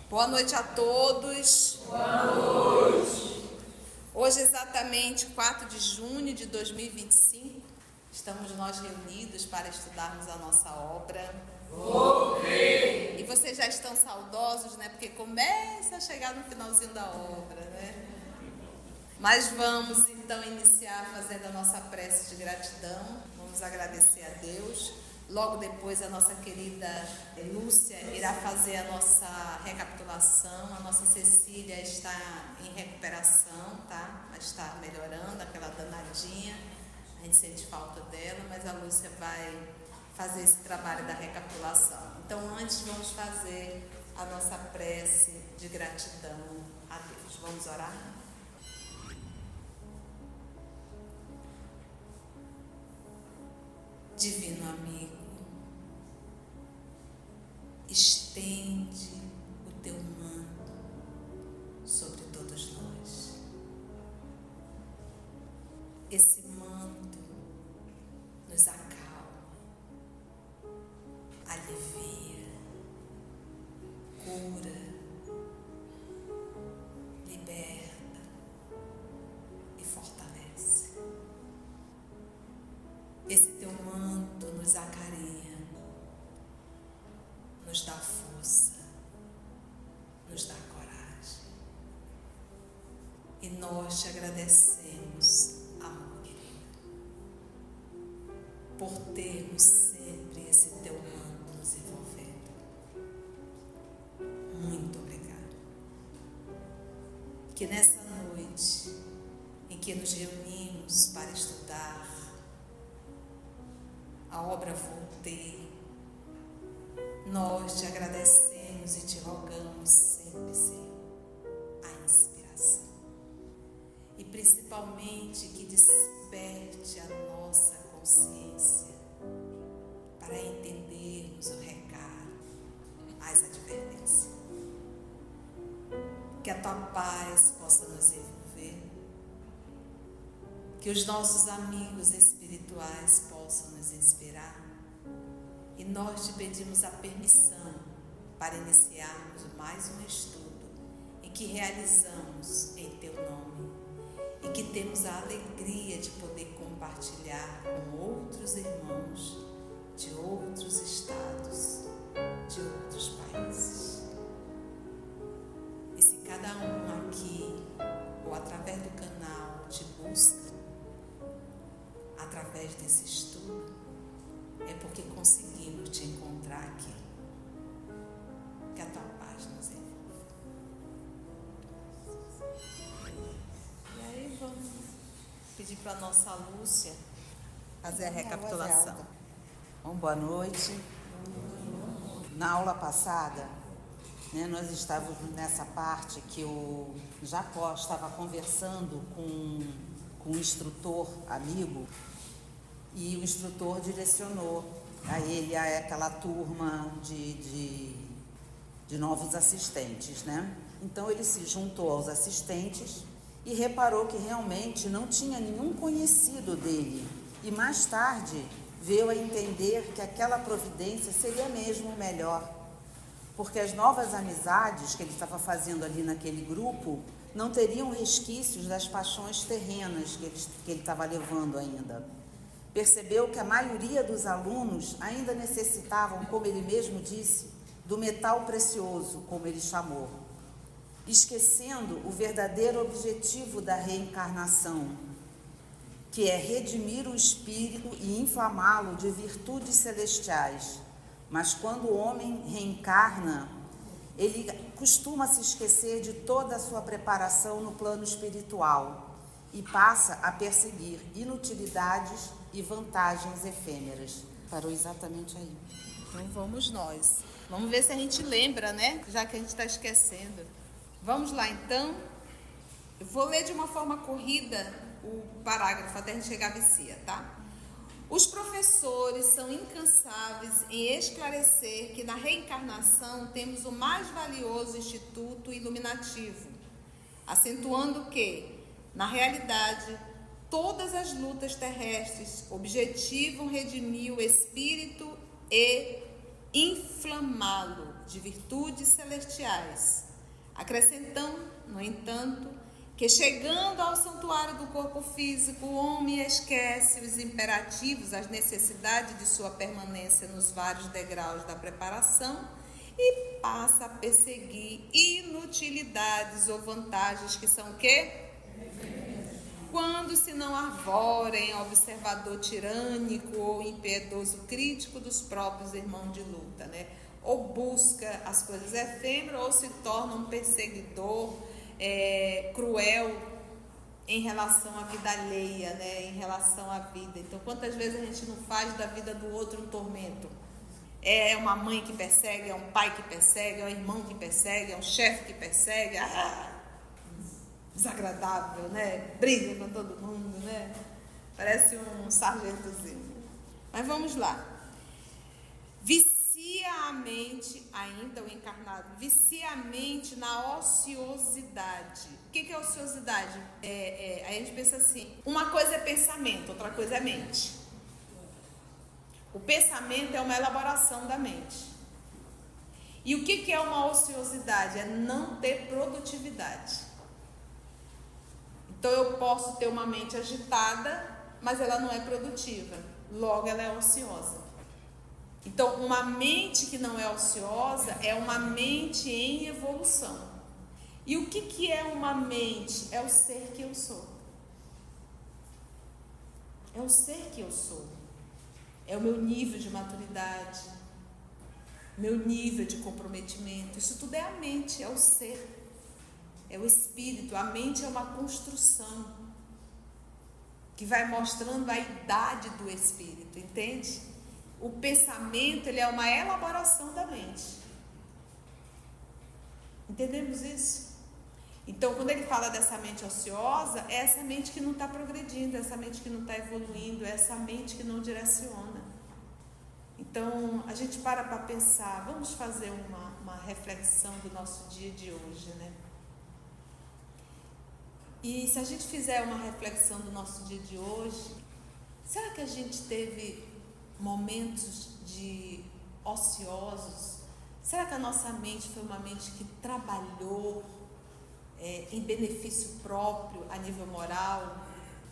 Boa noite a todos. Boa noite. Hoje, exatamente 4 de junho de 2025, estamos nós reunidos para estudarmos a nossa obra. E vocês já estão saudosos, né? Porque começa a chegar no finalzinho da obra, né? Mas vamos então iniciar fazendo a nossa prece de gratidão. Vamos agradecer a Deus. Logo depois a nossa querida Lúcia irá fazer a nossa recapitulação. A nossa Cecília está em recuperação, tá? Mas está melhorando, aquela danadinha. A gente sente falta dela, mas a Lúcia vai fazer esse trabalho da recapitulação. Então, antes vamos fazer a nossa prece de gratidão a Deus. Vamos orar? Divino amigo, estende o teu manto sobre todos nós. Esse manto nos acalma, alivia, cura, liberta e fortalece. Esse teu manto nos acarinha, nos dá força, nos dá coragem. E nós te agradecemos, amor querido, por termos sempre esse teu manto nos envolvendo. Muito obrigado. Que nessa noite em que nos reunimos para estudar a obra Voltei, nós te agradecemos e te rogamos sempre, Senhor, a inspiração. E principalmente que desperte a nossa consciência para entendermos o recado, as advertências. Que a tua paz possa nos envolver, que os nossos amigos espirituais possam nos inspirar. E nós te pedimos a permissão para iniciarmos mais um estudo em que realizamos em teu nome e que temos a alegria de poder compartilhar com outros irmãos de outros estados, de outros países. E se cada um aqui ou através do canal te busca, através desse estudo, é porque conseguimos te encontrar aqui. Que a tua paz nos envolva. E aí vamos pedir para a nossa Lúcia fazer a recapitulação. Bom, boa noite. Na aula passada, nós estávamos nessa parte que o Jacó estava conversando com um instrutor amigo, e o instrutor direcionou a ele aquela turma de novos assistentes, né? Então ele se juntou aos assistentes e reparou que realmente não tinha nenhum conhecido dele, e mais tarde veio a entender que aquela providência seria mesmo melhor, porque as novas amizades que ele estava fazendo ali naquele grupo não teriam resquícios das paixões terrenas que ele estava levando ainda. Percebeu que a maioria dos alunos ainda necessitavam, como ele mesmo disse, do metal precioso, como ele chamou, esquecendo o verdadeiro objetivo da reencarnação, que é redimir o espírito e inflamá-lo de virtudes celestiais. Mas quando o homem reencarna, ele costuma se esquecer de toda a sua preparação no plano espiritual e passa a perseguir inutilidades e vantagens efêmeras. Parou exatamente aí. Então vamos nós. Vamos ver se a gente lembra, né? Já que a gente está esquecendo. Vamos lá então. Eu vou ler de uma forma corrida o parágrafo até a gente chegar a vicia, tá? Os professores são incansáveis em esclarecer que na reencarnação temos o mais valioso instituto iluminativo, acentuando que, na realidade, todas as lutas terrestres objetivam redimir o espírito e inflamá-lo de virtudes celestiais, acrescentando, no entanto, que chegando ao santuário do corpo físico, o homem esquece os imperativos, as necessidades de sua permanência nos vários degraus da preparação e passa a perseguir inutilidades ou vantagens que são o quê? Quando se não arvora em observador tirânico ou impiedoso crítico dos próprios irmãos de luta, né? Ou busca as coisas efêmeras ou se torna um perseguidor cruel em relação à vida alheia, né? Em relação à vida. Então, quantas vezes a gente não faz da vida do outro um tormento? É uma mãe que persegue, é um pai que persegue, é um irmão que persegue, é um chefe que persegue. Desagradável, né? Briga com todo mundo, né? Parece um sargentozinho. Mas vamos lá. Vicia a mente, ainda o encarnado, vicia a mente na ociosidade. O que é ociosidade? Aí a gente pensa assim, uma coisa é pensamento, outra coisa é mente. O pensamento é uma elaboração da mente. E o que é uma ociosidade? É não ter produtividade. Então eu posso ter uma mente agitada, mas ela não é produtiva. Logo ela é ociosa. Então uma mente que não é ociosa é uma mente em evolução. E o que é uma mente? É o ser que eu sou. É o ser que eu sou. É o meu nível de maturidade, meu nível de comprometimento. Isso tudo é a mente, é o ser. É o espírito. A mente é uma construção que vai mostrando a idade do espírito, entende? O pensamento, ele é uma elaboração da mente. Entendemos isso? Então, quando ele fala dessa mente ociosa, é essa mente que não está progredindo, é essa mente que não está evoluindo, é essa mente que não direciona. Então, a gente para pensar, vamos fazer uma reflexão do nosso dia de hoje, né? E se a gente fizer uma reflexão do nosso dia de hoje, será que a gente teve momentos de ociosos? Será que a nossa mente foi uma mente que trabalhou em benefício próprio a nível moral?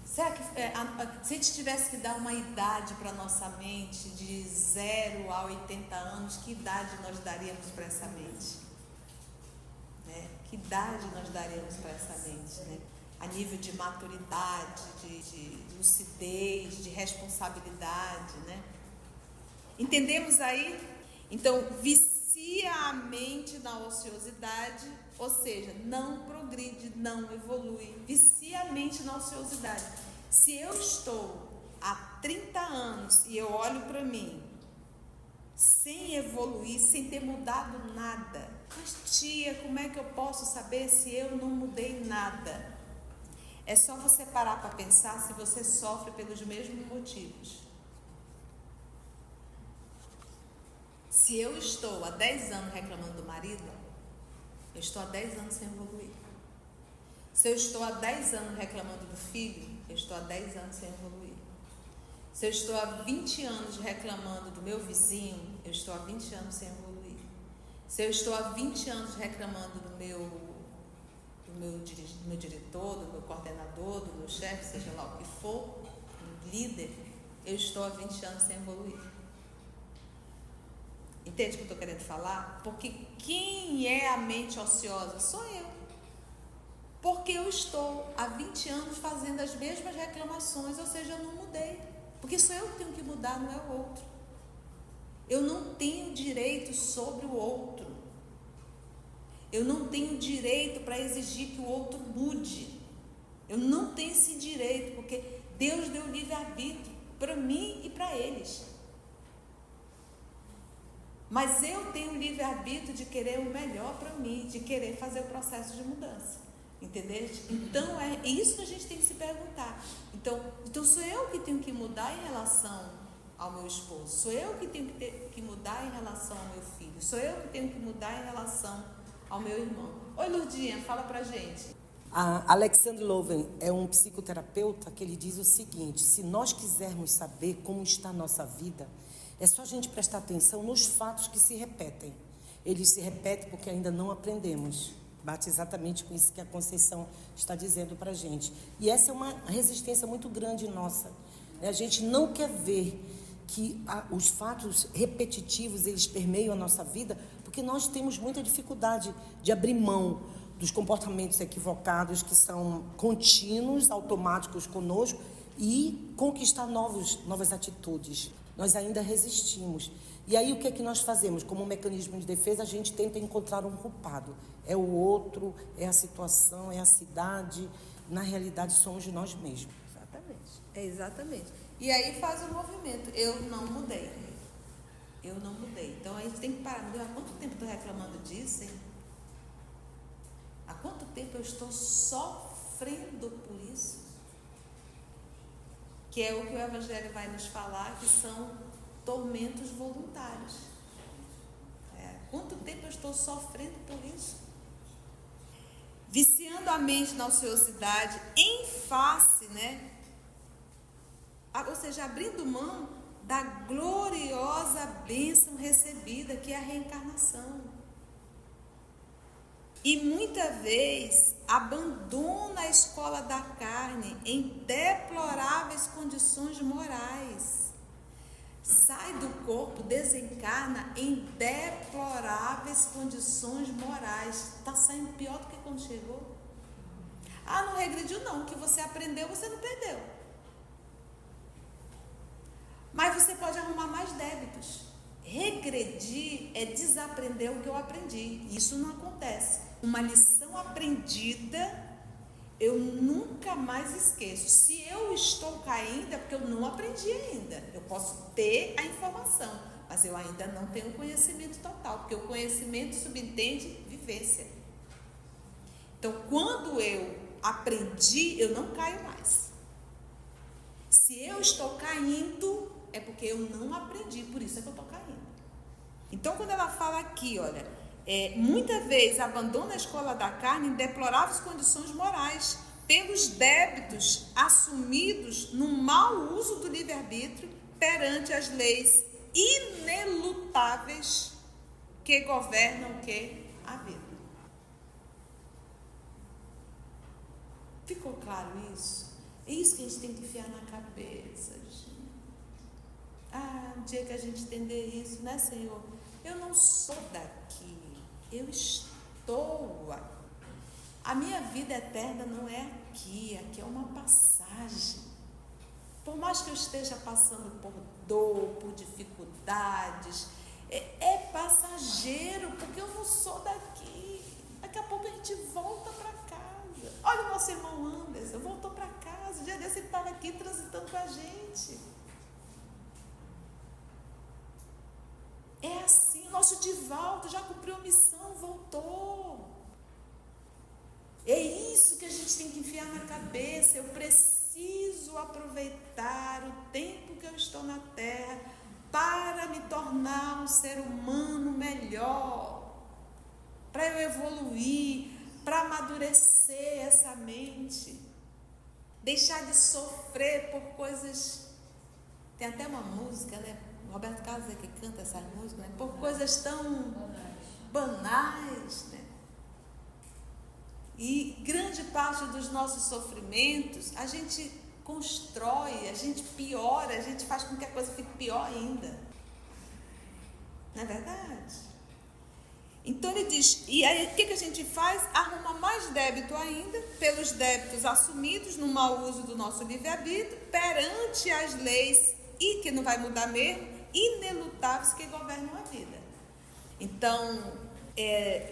Será que se a gente tivesse que dar uma idade para a nossa mente de 0 a 80 anos, que idade nós daríamos para essa mente? Que idade nós daríamos para essa mente, né? A nível de maturidade, de lucidez, de responsabilidade, né? Entendemos aí? Então, vicia a mente na ociosidade, ou seja, não progride, não evolui. Vicia a mente na ociosidade. Se eu estou há 30 anos e eu olho para mim, sem evoluir, sem ter mudado nada, mas tia, como é que eu posso saber se eu não mudei nada? É só você parar para pensar se você sofre pelos mesmos motivos. Se eu estou há 10 anos reclamando do marido, eu estou há 10 anos sem evoluir. Se eu estou há 10 anos reclamando do filho, eu estou há 10 anos sem evoluir. Se eu estou há 20 anos reclamando do meu vizinho, eu estou há 20 anos sem evoluir. Se eu estou há 20 anos reclamando do meu diretor, do meu coordenador, do meu chefe, seja lá o que for, um líder, eu estou há 20 anos sem evoluir. Entende o que eu estou querendo falar? Porque quem é a mente ociosa? Sou eu. Porque eu estou há 20 anos fazendo as mesmas reclamações, ou seja, eu não mudei. Porque sou eu que tenho que mudar, não é o outro. Eu não tenho direito sobre o outro. Eu não tenho direito para exigir que o outro mude. Eu não tenho esse direito, porque Deus deu livre-arbítrio para mim e para eles. Mas eu tenho o livre-arbítrio de querer o melhor para mim, de querer fazer o processo de mudança. Entendeu? Então é isso que a gente tem que se perguntar. Então sou eu que tenho que mudar em relação ao meu esposo. Sou eu que tenho que mudar em relação ao meu filho. Sou eu que tenho que mudar em relação ao meu irmão. Oi, Lurdinha, fala pra gente. A Alexander Lowen é um psicoterapeuta que ele diz o seguinte: se nós quisermos saber como está a nossa vida, é só a gente prestar atenção nos fatos que se repetem. ele se repete porque ainda não aprendemos. Bate exatamente com isso que a Conceição está dizendo para a gente. E essa é uma resistência muito grande nossa. A gente não quer ver que os fatos repetitivos, eles permeiam a nossa vida, porque nós temos muita dificuldade de abrir mão dos comportamentos equivocados que são contínuos, automáticos conosco, e conquistar novas atitudes. Nós ainda resistimos. E aí o que é que nós fazemos? Como um mecanismo de defesa, a gente tenta encontrar um culpado. É o outro, é a situação, é a cidade. Na realidade, somos nós mesmos. Exatamente. E aí faz o movimento. Eu não mudei. Então a gente tem que parar. Há quanto tempo eu estou reclamando disso, hein? Há quanto tempo eu estou sofrendo por isso? Que é o que o Evangelho vai nos falar, que são tormentos voluntários. Quanto tempo eu estou sofrendo por isso? Viciando a mente na ociosidade em face, ou seja, abrindo mão da gloriosa bênção recebida, que é a reencarnação. E muita vez abandona a escola da carne em deploráveis condições morais. Sai do corpo, desencarna em deploráveis condições morais. Está saindo pior do que quando chegou. Não regrediu não, o que você aprendeu, você não perdeu. Mas você pode arrumar mais débitos. Regredir é desaprender o que eu aprendi. Isso não acontece. Uma lição aprendida, eu nunca mais esqueço. Se eu estou caindo, é porque eu não aprendi ainda. Eu posso ter a informação, mas eu ainda não tenho conhecimento total, porque o conhecimento subentende vivência. Então, quando eu aprendi, eu não caio mais. Se eu estou caindo, é porque eu não aprendi, por isso é que eu estou caindo. Então, quando ela fala aqui, olha, muita vez abandona a escola da carne em deploráveis condições morais, pelos débitos assumidos no mau uso do livre-arbítrio perante as leis inelutáveis que governam o quê? A vida. Ficou claro isso? É isso que a gente tem que enfiar na cabeça, gente. Um dia que a gente entender isso, Senhor? Eu não sou daqui, eu estou aqui. A minha vida eterna não é aqui é uma passagem. Por mais que eu esteja passando por dor, por dificuldades, é passageiro, porque eu não sou daqui. Daqui a pouco a gente volta para casa. Olha o nosso irmão Anderson, voltou para casa. O dia desse ele estava aqui transitando com a gente. É assim, o nosso Divaldo já cumpriu a missão, voltou. É isso que a gente tem que enfiar na cabeça. Eu preciso aproveitar o tempo que eu estou na Terra para me tornar um ser humano melhor, para eu evoluir, para amadurecer essa mente, deixar de sofrer por coisas. Tem até uma música, Roberto Carlos é que canta essa música, por coisas tão banais, E grande parte dos nossos sofrimentos, a gente constrói, a gente piora, a gente faz com que a coisa fique pior ainda. Não é verdade? Então ele diz, e aí o que a gente faz? Arruma mais débito ainda, pelos débitos assumidos no mau uso do nosso livre-arbítrio, perante as leis, e que não vai mudar mesmo, inelutáveis que governam a vida. Então,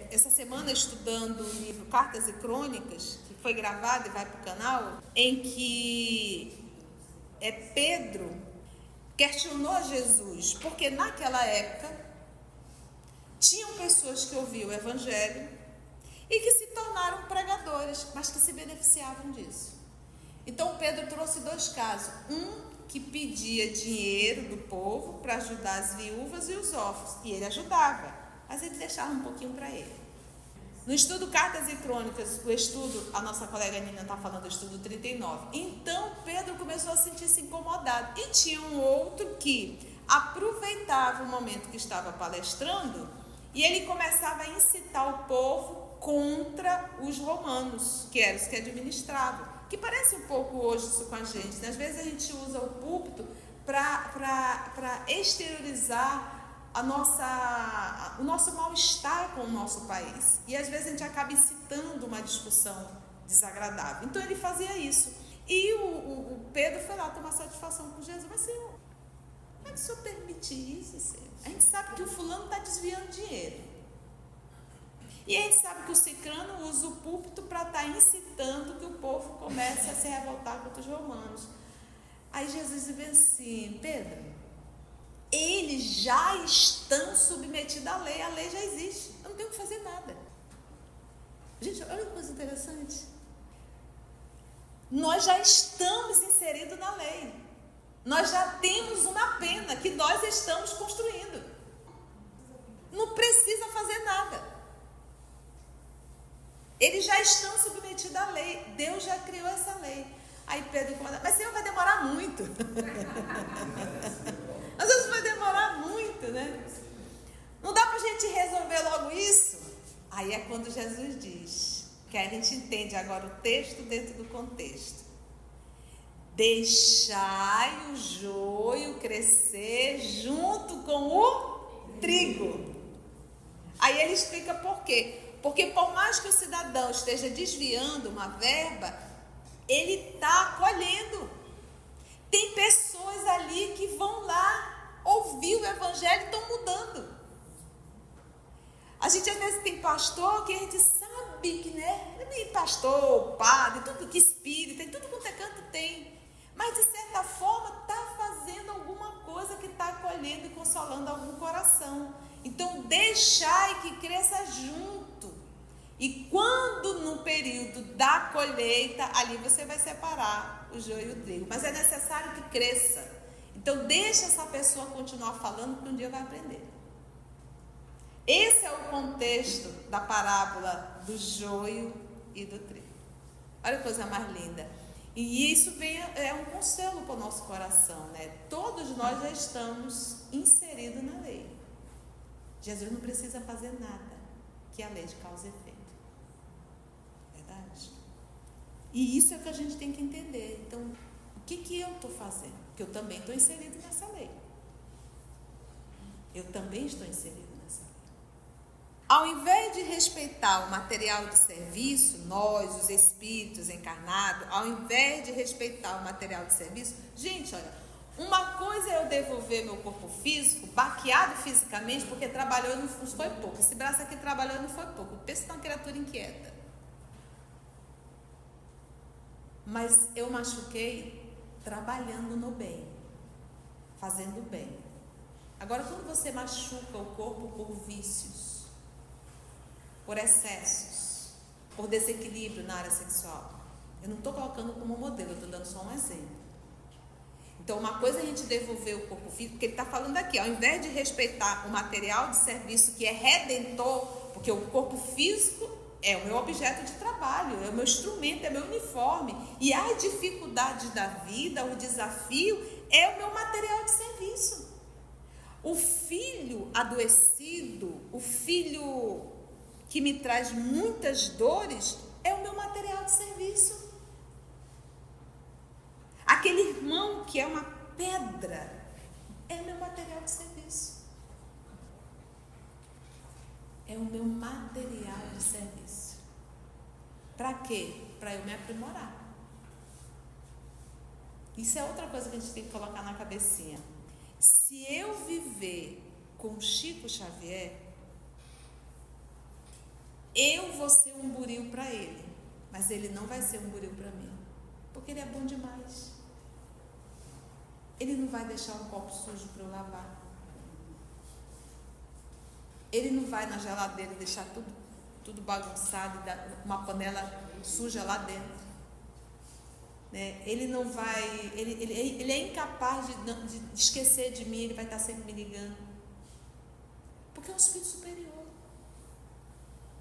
essa semana estudando o livro Cartas e Crônicas, que foi gravado e vai para o canal, em que Pedro questionou Jesus, porque naquela época tinham pessoas que ouviam o Evangelho e que se tornaram pregadores, mas que se beneficiavam disso. Então Pedro trouxe dois casos, que pedia dinheiro do povo para ajudar as viúvas e os órfãos, e ele ajudava, mas ele deixava um pouquinho para ele. No estudo Cartas e Crônicas, a nossa colega Nina está falando do estudo 39, então Pedro começou a sentir-se incomodado, e tinha um outro que aproveitava o momento que estava palestrando E ele começava a incitar o povo contra os romanos, que eram os que administravam. Que parece um pouco hoje isso com a gente, né? Às vezes a gente usa o púlpito para exteriorizar o nosso mal-estar com o nosso país. E às vezes a gente acaba incitando uma discussão desagradável. Então ele fazia isso. E o Pedro foi lá tomar satisfação com Jesus. Mas, Senhor, como é que o Senhor permite isso, Senhor? A gente sabe que o fulano está desviando dinheiro. E a gente sabe que o cicrano usa o púlpito para estar incitando que o povo comece a se revoltar contra os romanos. Aí Jesus diz assim: Pedro, eles já estão submetidos à lei, a lei já existe, eu não tenho que fazer nada. Gente, olha que coisa interessante. Nós já estamos inseridos na lei, nós já temos uma pena que nós estamos construindo, não precisa fazer nada. Eles já estão submetidos à lei, Deus já criou essa lei. Aí Pedro comanda, mas Senhor, vai demorar muito. Às vezes vai demorar muito, né? Não dá para a gente resolver logo isso? Aí é quando Jesus diz, que a gente entende agora o texto dentro do contexto. Deixai o joio crescer junto com o trigo. Aí ele explica por quê. Porque por mais que o cidadão esteja desviando uma verba, ele está colhendo. Tem pessoas ali que vão lá ouvir o evangelho e estão mudando. A gente às vezes tem pastor que a gente sabe que, né? Pastor, padre, tudo que espírita, em tudo quanto é canto tem. Mas de certa forma está fazendo alguma coisa que está acolhendo e consolando algum coração. Então deixai que cresça junto. E quando no período da colheita, ali você vai separar o joio e o trigo. Mas é necessário que cresça. Então deixa essa pessoa continuar falando, que um dia vai aprender. Esse é o contexto da parábola do joio e do trigo. Olha que coisa mais linda. E isso é um conselho para o nosso coração, né? Todos nós já estamos inseridos na lei. Jesus não precisa fazer nada que a lei cause efeito. Verdade? E isso é o que a gente tem que entender. Então, o que eu estou fazendo? Porque eu também estou inserido nessa lei. Eu também estou inserido nessa lei. Ao invés de respeitar o material de serviço, nós, os espíritos encarnados, ao invés de respeitar o material de serviço, gente, olha, uma coisa é eu devolver meu corpo físico, baqueado fisicamente, porque trabalhou e não foi pouco. Esse braço aqui trabalhou e não foi pouco. Pensa que é uma criatura inquieta. Mas eu machuquei trabalhando no bem, fazendo o bem. Agora, quando você machuca o corpo por vícios, por excessos, por desequilíbrio na área sexual, eu não estou colocando como modelo, eu estou dando só um exemplo. Então, uma coisa é a gente devolver o corpo físico, porque ele está falando aqui, ao invés de respeitar o material de serviço que é redentor, porque o corpo físico é o meu objeto de trabalho, é o meu instrumento, é o meu uniforme, e as dificuldades da vida, o desafio, é o meu material de serviço. O filho adoecido, o filho que me traz muitas dores, é o meu material de serviço. Aquele irmão que é uma pedra, é o meu material de serviço. É o meu material de serviço. Para quê? Para eu me aprimorar. Isso é outra coisa que a gente tem que colocar na cabecinha. Se eu viver com Chico Xavier, eu vou ser um buril para ele, mas ele não vai ser um buril para mim, porque ele é bom demais. Ele não vai deixar um copo sujo para eu lavar. Ele não vai na geladeira deixar tudo bagunçado, uma panela suja lá dentro. Né? Ele não vai, ele é incapaz de esquecer de mim, ele vai estar sempre me ligando. Porque é um espírito superior.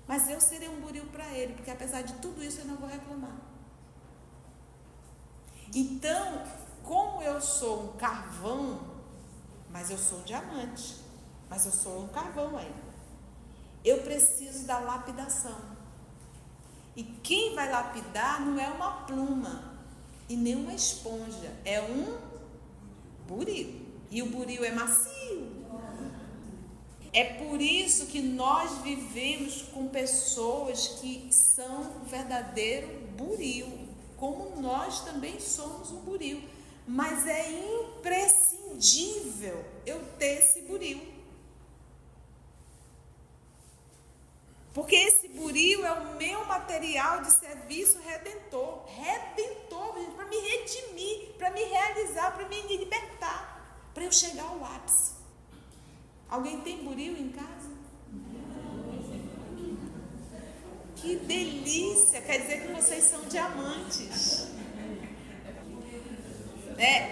Mas eu serei um buril para ele, porque apesar de tudo isso eu não vou reclamar. Então, como eu sou um carvão, mas eu sou um diamante, mas eu sou um carvão ainda. eu preciso da lapidação. E quem vai lapidar não é uma pluma e nem uma esponja, é um buril. E o buril é macio. É por isso que nós vivemos com pessoas que são um verdadeiro buril, como nós também somos um buril. Mas é imprescindível eu ter esse buril. Porque esse buril é o meu material de serviço redentor. Redentor, gente, para me redimir, para me realizar, para me libertar, para eu chegar ao ápice. Alguém tem buril em casa? Que delícia! Quer dizer que vocês são diamantes.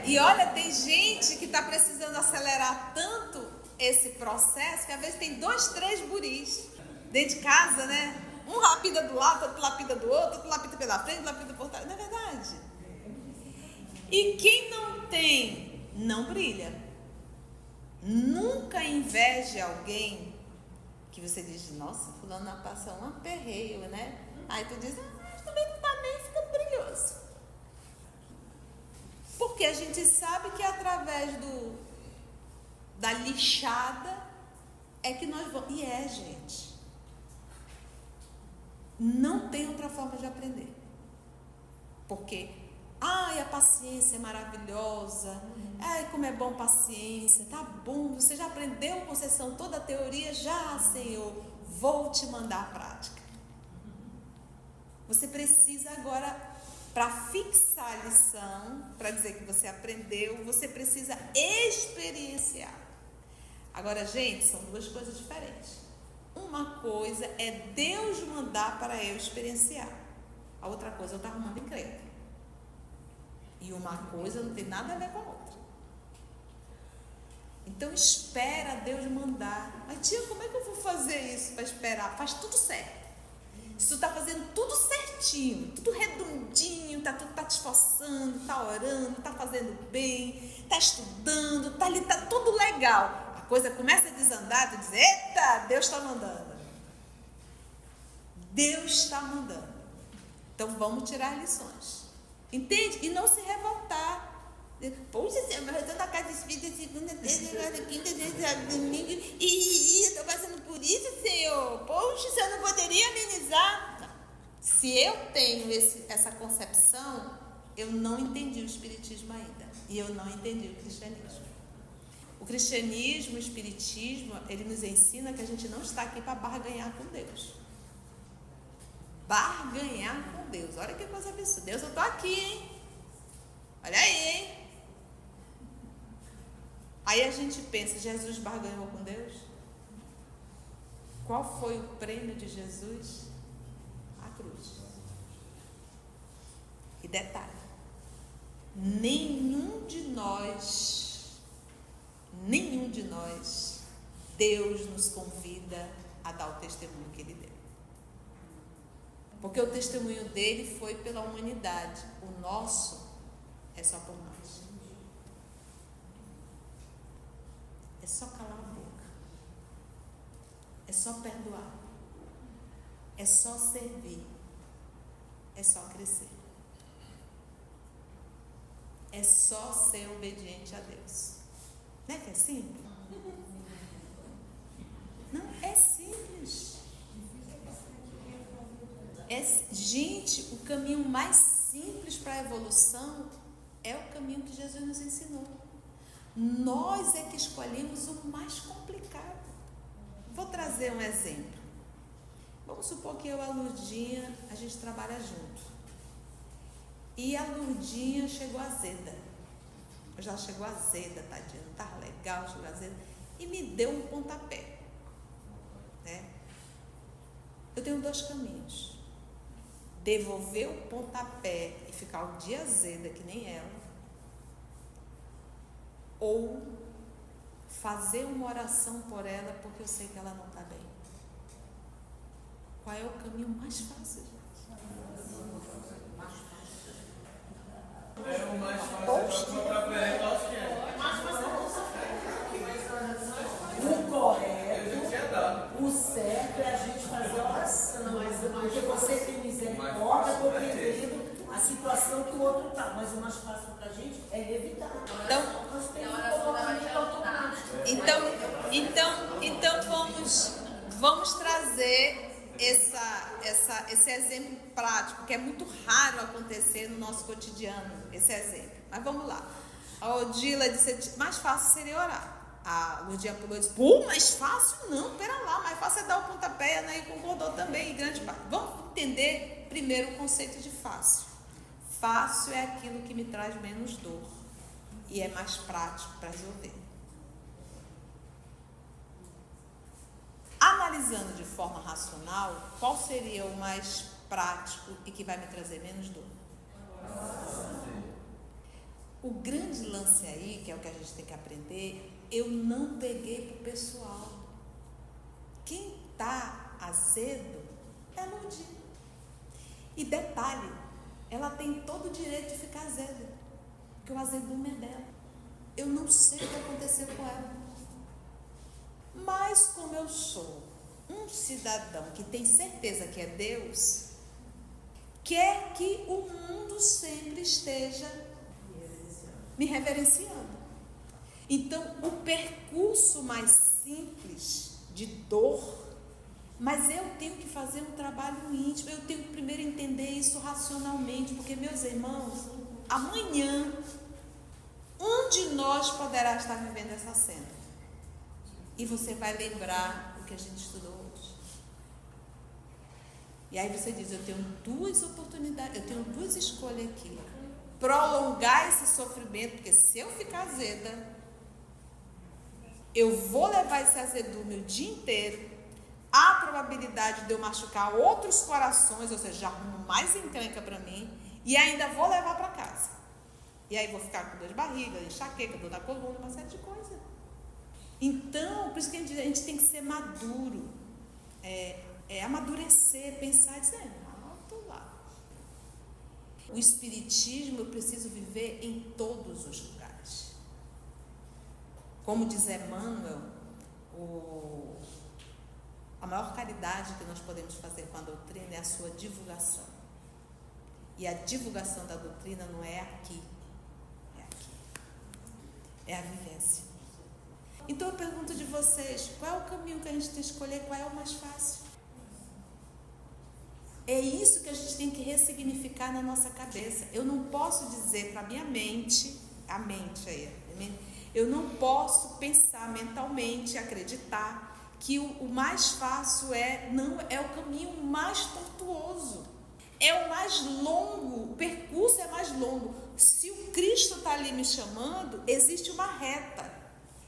E olha, tem gente que está precisando acelerar tanto esse processo que às vezes tem 2, 3 buris dentro de casa, né? Um lapida do lado, outro lapida do outro lapida pela frente, lapida por trás. Não é verdade? E quem não tem, não brilha. Nunca inveje alguém que você diz, nossa, fulano passa um aperreio, né? Aí tu diz, mas também não tá bem, fica brilhoso. Porque a gente sabe que através da lixada é que nós vamos. E gente. Não tem outra forma de aprender. Porque, a paciência é maravilhosa. Ai, como é bom paciência. Tá bom, você já aprendeu, Conceição, toda a teoria? Já, Senhor. Vou te mandar a prática. Você precisa agora, para fixar a lição, para dizer que você aprendeu, você precisa experienciar. Agora, gente, são 2 coisas diferentes. Uma coisa é Deus mandar para eu experienciar. A outra coisa eu estou arrumando encrenca. E uma coisa não tem nada a ver com a outra. Então espera Deus mandar. Mas tia, como é que eu vou fazer isso para esperar? Faz tudo certo. Se tu está fazendo tudo certinho, tudo redondinho, tu tá te esforçando, tá orando, tá fazendo bem, tá estudando, tá ali, tá tudo legal. A coisa começa a desandar, tu diz, eita, Deus está mandando. Deus está mandando. Então vamos tirar lições. Entende? E não se revoltar. Poxa, mas eu estou na casa espírita segunda, terça, quinta, sexta, domingo e estou passando por isso, Senhor. Poxa, o Senhor não poderia amenizar? Não. Se eu tenho essa concepção, eu não entendi o espiritismo ainda. E eu não entendi o cristianismo. O cristianismo, o espiritismo, ele nos ensina que a gente não está aqui para barganhar com Deus. Barganhar com Deus. Olha que coisa absurda. Deus, eu estou aqui, hein? Olha aí, hein? Aí a gente pensa, Jesus barganhou com Deus? Qual foi o prêmio de Jesus? A cruz. E detalhe, nenhum de nós, Deus nos convida a dar o testemunho que Ele deu. Porque o testemunho dele foi pela humanidade. O nosso é só por nós. É só calar a boca. É só perdoar. É só servir. É só crescer. É só ser obediente a Deus. Não é que é simples? Não, é simples. Gente, o caminho mais simples para a evolução é o caminho que Jesus nos ensinou. Nós é que escolhemos o mais complicado. Vou trazer um exemplo. Vamos supor que eu e a Lurdinha, a gente trabalha junto. E a Lurdinha chegou azeda. Hoje ela chegou azeda, tadinha, não estava legal, chegou azeda. E me deu um pontapé. Né? Eu tenho 2 caminhos. Devolver o pontapé e ficar um dia azeda que nem ela, ou fazer uma oração por ela porque eu sei que ela não está bem. Qual é o caminho mais fácil, gente? É o mais fácil para o pontapé, eu acho que é. O correto, o certo é mais fácil para a gente é evitar. Então vamos trazer esse exemplo prático, que é muito raro acontecer no nosso cotidiano, esse exemplo. Mas vamos lá. A Odila disse, mais fácil seria orar. A Lurdinha pulou e disse, pô, mais fácil não, pera lá, mais fácil é dar o pontapé, né? E concordou também, em grande parte. Vamos entender primeiro o conceito de fácil. Fácil é aquilo que me traz menos dor e é mais prático para resolver. Analisando de forma racional, qual seria o mais prático e que vai me trazer menos dor? O grande lance aí, que é o que a gente tem que aprender, eu não peguei pro pessoal. Quem tá azedo é a Lurdinha. E detalhe, ela tem todo o direito de ficar azeda, porque o azedume é dela. Eu não sei o que aconteceu com ela. Mas como eu sou um cidadão que tem certeza que é Deus, quer que o mundo sempre esteja me reverenciando. Então, o percurso mais simples de dor, mas eu tenho que fazer um trabalho íntimo, eu tenho que primeiro entender isso racionalmente, porque, meus irmãos, amanhã, um de nós poderá estar vivendo essa cena. E você vai lembrar o que a gente estudou hoje. E aí você diz, eu tenho duas oportunidades, eu tenho duas escolhas aqui. Prolongar esse sofrimento, porque se eu ficar azeda, eu vou levar esse azedume o dia inteiro. Há probabilidade de eu machucar outros corações, ou seja, arrumo mais encrenca para mim, e ainda vou levar para casa. E aí vou ficar com dor de barriga, enxaqueca, dor na coluna, uma série de coisas. Então, por isso que a gente tem que ser maduro, amadurecer, pensar e dizer, alto lá. O espiritismo eu preciso viver em todos os lugares. Como diz Emmanuel, a maior caridade que nós podemos fazer com a doutrina é a sua divulgação. E a divulgação da doutrina não é aqui, é aqui. É a vivência. Então eu pergunto de vocês, qual é o caminho que a gente tem que escolher, qual é o mais fácil? É isso que a gente tem que ressignificar na nossa cabeça. Eu não posso dizer para a minha mente, a mente aí, eu não posso pensar mentalmente, acreditar que o mais fácil não é o caminho mais tortuoso. É o mais longo, o percurso é mais longo. Se o Cristo está ali me chamando, existe uma reta.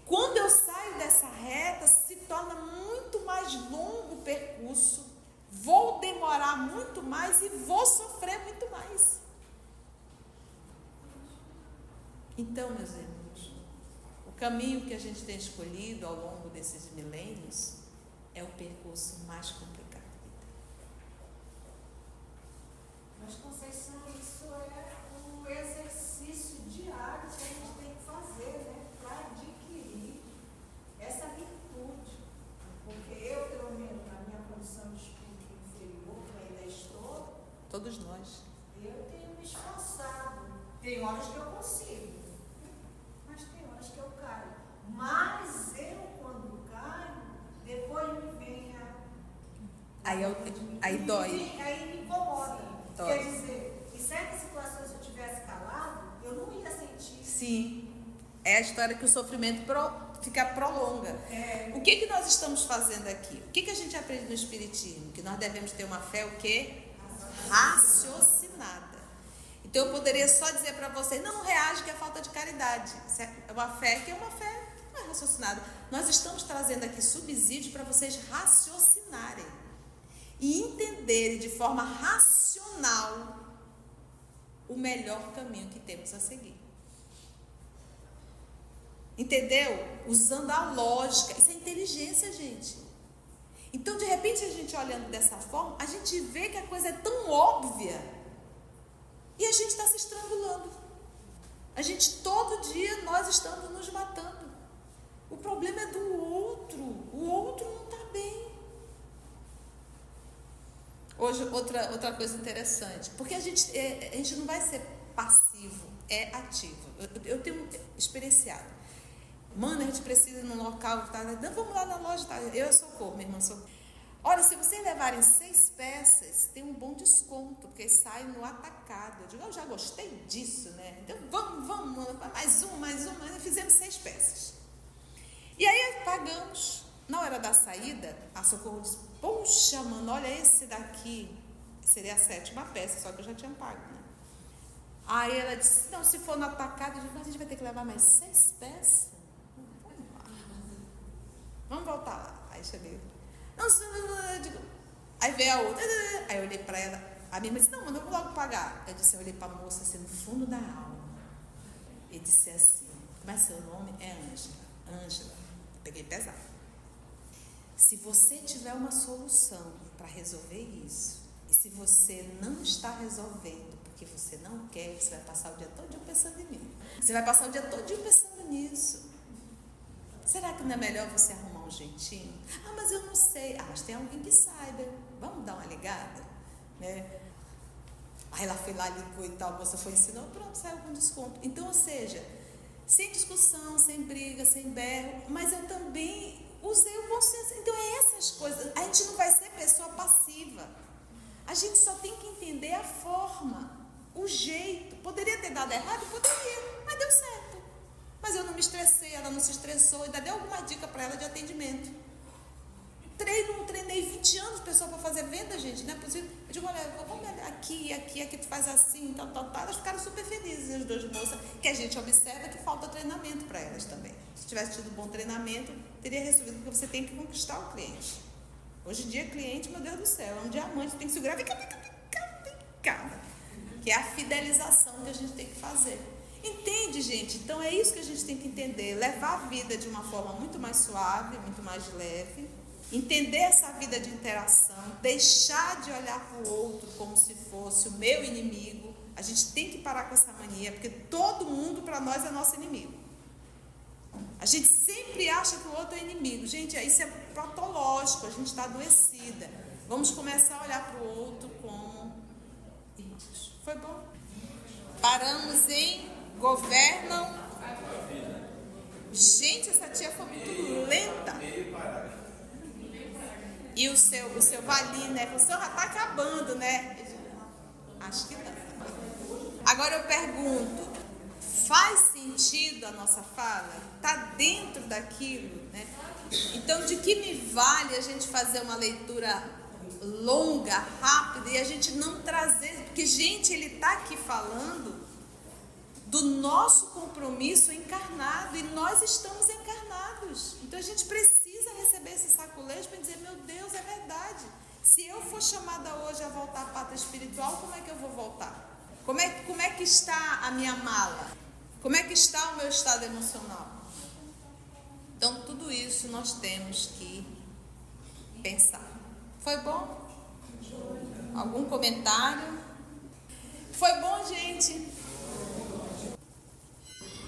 Quando eu saio dessa reta, se torna muito mais longo o percurso. Vou demorar muito mais e vou sofrer muito mais. Então, meus irmãos, o caminho que a gente tem escolhido ao longo desses milênios é o percurso mais complicado. Mas, Conceição, isso é um exercício diário que a gente tem que fazer, né? Para adquirir essa virtude. Porque eu, pelo menos, na minha condição de espírito inferior, que ainda estou, Todos nós. eu tenho me esforçado. Tem horas que eu consigo, mas tem horas que eu caio. Mas eu, quando caio, depois me vem Aí dói. Aí me incomoda. Dói. Quer dizer, em certas situações, se eu tivesse calado, eu não ia sentir. Sim, é a história que o sofrimento prolonga. O que nós estamos fazendo aqui? O que a gente aprende no Espiritismo? Que nós devemos ter uma fé o quê? Raciocinada. Então eu poderia só dizer para você, não reage que é falta de caridade. Isso é uma fé que é uma fé não é raciocinada. Nós estamos trazendo aqui subsídios para vocês raciocinarem e entenderem de forma racional o melhor caminho que temos a seguir. Entendeu? Usando a lógica. Isso é inteligência, gente. Então, de repente, a gente olhando dessa forma, a gente vê que a coisa é tão óbvia e a gente está se estrangulando. A gente, todo dia, nós estamos nos matando. O problema é do outro. O outro não está bem. Hoje, outra coisa interessante. Porque a gente não vai ser passivo, é ativo. Eu tenho experienciado. Mano, a gente precisa ir num local, tá? Não, vamos lá na loja, tá? Eu Socorro, minha irmã Socorro. Olha, se vocês levarem 6 peças, tem um bom desconto, porque sai no atacado. Eu digo, eu já gostei disso, né? Então, vamos, mais uma. Fizemos 6 peças. E aí, pagamos. Na hora da saída, a Socorro disse, poxa, mano, olha esse daqui. Seria a 7ª peça, só que eu já tinha pago, né? Aí ela disse, não, se for no atacado, eu digo, mas a gente vai ter que levar mais 6 peças? Vamos voltar lá. Aí cheguei. Não, eu digo, aí veio a outra. Aí eu olhei para ela. A minha irmã disse, não, mano, eu vou logo pagar. Eu disse, eu olhei para a moça assim, no fundo da alma. E disse assim, como é seu nome? É Ângela. Ângela. Peguei pesado. Se você tiver uma solução para resolver isso, e se você não está resolvendo porque você não quer, você vai passar o dia todo pensando em mim. Você vai passar o dia todo pensando nisso. Será que não é melhor você arrumar um jeitinho? Ah, mas eu não sei. Ah, mas tem alguém que saiba. Vamos dar uma ligada? Né? Aí ela foi lá, ligou e tal, a moça foi ensinou, pronto, saiu com desconto. Então, ou seja, sem discussão, sem briga, sem berro, mas eu também usei o bom senso. Então, é essas coisas. A gente não vai ser pessoa passiva. A gente só tem que entender a forma, o jeito. Poderia ter dado errado? Poderia, mas deu certo. Mas eu não me estressei, ela não se estressou, ainda dei alguma dica para ela de atendimento. Treinei 20 anos, pessoal, para fazer venda, gente, não é possível. Eu digo, olha, vamos aqui tu faz assim, tal. Elas ficaram super felizes, as 2 moças, que a gente observa que falta treinamento para elas também. Se tivesse tido bom treinamento, teria resolvido, porque você tem que conquistar o cliente. Hoje em dia, cliente, meu Deus do céu, é um diamante, tem que segurar, vem cá. Que é a fidelização que a gente tem que fazer. Entende, gente? Então é isso que a gente tem que entender, levar a vida de uma forma muito mais suave, muito mais leve, entender essa vida de interação, deixar de olhar para o outro como se fosse o meu inimigo. A gente tem que parar com essa mania, porque todo mundo para nós é nosso inimigo. A gente sempre acha que o outro é inimigo. Gente, isso é patológico, a gente está adoecida. Vamos começar a olhar para o outro como irmãos. Foi bom? Paramos em governam. Gente, essa tia foi muito lenta. E o seu Valim, né? O senhor já está acabando, né? Acho que não. Agora eu pergunto, faz sentido a nossa fala? Está dentro daquilo, né? Então, de que me vale a gente fazer uma leitura longa, rápida, e a gente não trazer... Porque, gente, ele está aqui falando do nosso compromisso encarnado, e nós estamos encarnados. Então a gente precisa receber esse saculejo para dizer, meu Deus, é verdade. Se eu for chamada hoje a voltar à pátria espiritual, como é que eu vou voltar? Como é que está a minha mala? Como é que está o meu estado emocional? Então tudo isso nós temos que pensar. Foi bom? Algum comentário? Foi bom, gente?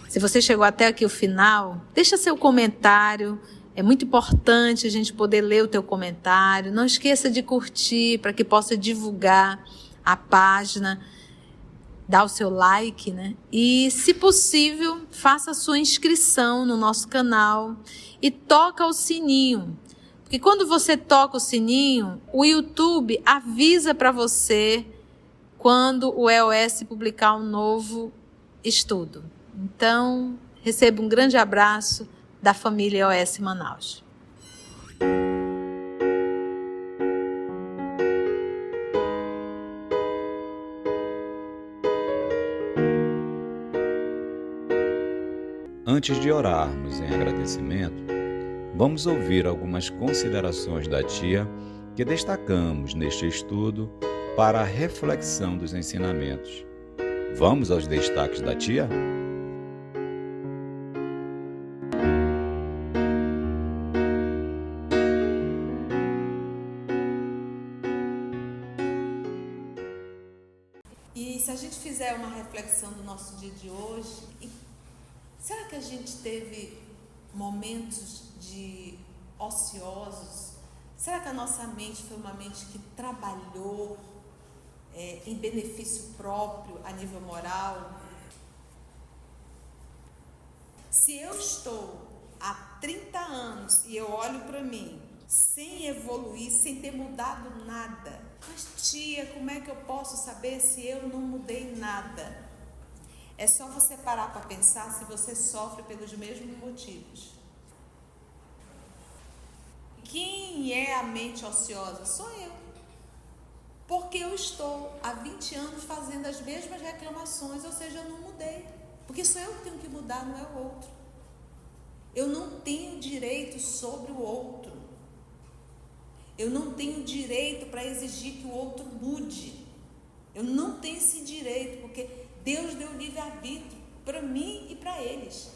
Se você chegou até aqui o final, deixa seu comentário. É muito importante a gente poder ler o teu comentário. Não esqueça de curtir para que possa divulgar a página. Dá o seu like, né? E, se possível, faça a sua inscrição no nosso canal e toca o sininho. Porque quando você toca o sininho, o YouTube avisa para você quando o EOS publicar um novo estudo. Então, receba um grande abraço da família EOS Manaus. Antes de orarmos em agradecimento, vamos ouvir algumas considerações da tia que destacamos neste estudo para a reflexão dos ensinamentos. Vamos aos destaques da tia? E se a gente fizer uma reflexão do nosso dia de hoje, será que a gente teve momentos de ociosos? Será que a nossa mente foi uma mente que trabalhou em benefício próprio a nível moral. Se eu estou há 30 anos e eu olho para mim sem evoluir, sem ter mudado nada, mas tia, como é que eu posso saber se eu não mudei nada? É só você parar para pensar se você sofre pelos mesmos motivos. Quem é a mente ociosa? Sou eu. Porque eu estou há 20 anos fazendo as mesmas reclamações, ou seja, eu não mudei. Porque sou eu que tenho que mudar, não é o outro. Eu não tenho direito sobre o outro. Eu não tenho direito para exigir que o outro mude. Eu não tenho esse direito, porque Deus deu livre-arbítrio para mim e para eles.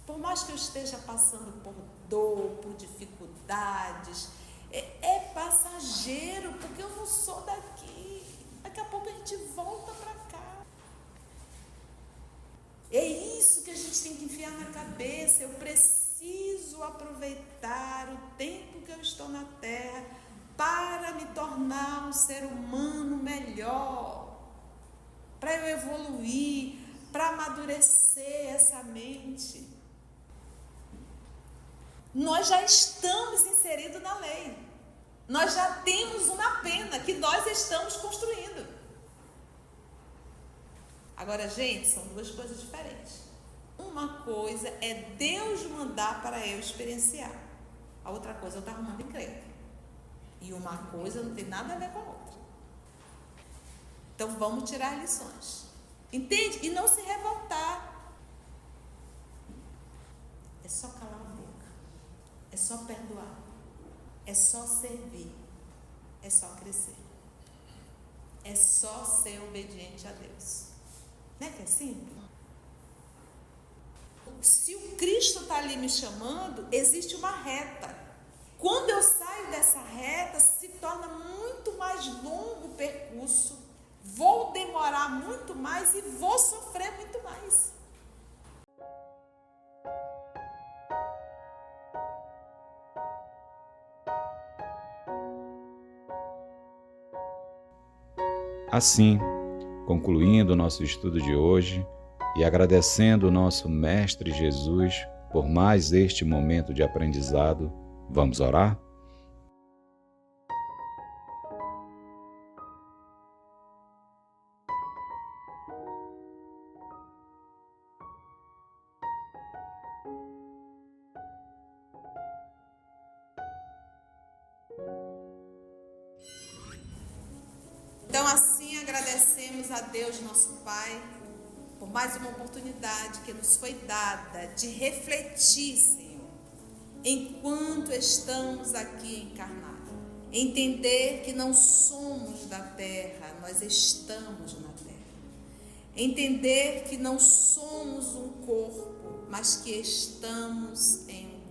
Por mais que eu esteja passando por dor, por dificuldades, é passageiro, porque eu não sou daqui. Daqui a pouco a gente volta para cá. É isso que a gente tem que enfiar na cabeça. Eu preciso aproveitar o tempo que eu estou na Terra para me tornar um ser humano melhor, para eu evoluir, para amadurecer essa mente. Nós já estamos inseridos na lei. Nós já temos uma pena que nós estamos construindo. Agora, gente, são duas coisas diferentes. Uma coisa é Deus mandar para eu experienciar. A outra coisa eu estou arrumando encrenca. E uma coisa não tem nada a ver com a outra. Então, vamos tirar lições. Entende? E não se revoltar. É só calar a boca. É só perdoar. É só servir. É só crescer. É só ser obediente a Deus. Não é que é simples? Se o Cristo está ali me chamando, existe uma reta. Quando eu saio dessa reta, se torna muito mais longo o percurso. Vou demorar muito mais e vou sofrer muito mais. Assim, concluindo o nosso estudo de hoje e agradecendo o nosso Mestre Jesus por mais este momento de aprendizado, vamos orar? Então, assim, agradecemos a Deus, nosso Pai, por mais uma oportunidade que nos foi dada de refletir, Senhor, enquanto estamos aqui encarnados. Entender que não somos da terra, nós estamos na terra. Entender que não somos um corpo, mas que estamos em um corpo.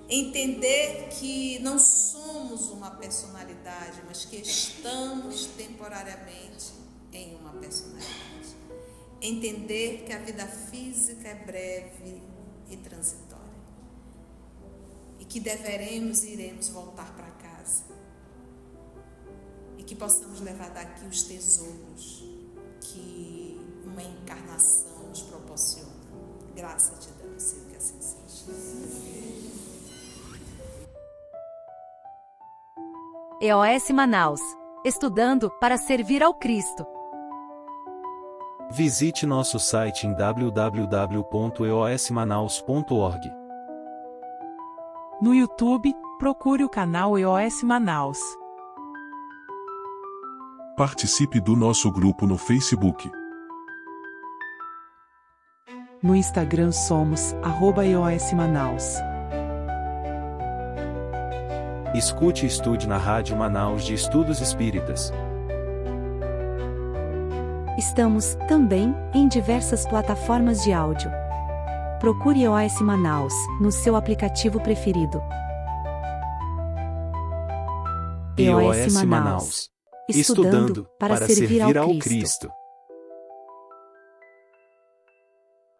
Entender que não somos uma personalidade, mas que estamos temporariamente em uma personalidade. Entender que a vida física é breve e transitória. E que deveremos e iremos voltar para casa. E que possamos levar daqui os tesouros que uma encarnação nos proporciona. Graça te damos, Senhor, que assim seja. EOS Manaus. Estudando para servir ao Cristo. Visite nosso site em www.eosmanaus.org. No YouTube, procure o canal EOS Manaus. Participe do nosso grupo no Facebook. No Instagram somos @EOS Manaus. Escute e estude na Rádio Manaus de Estudos Espíritas. Estamos, também, em diversas plataformas de áudio. Procure EOS Manaus, no seu aplicativo preferido. EOS Manaus. Estudando para servir ao Cristo.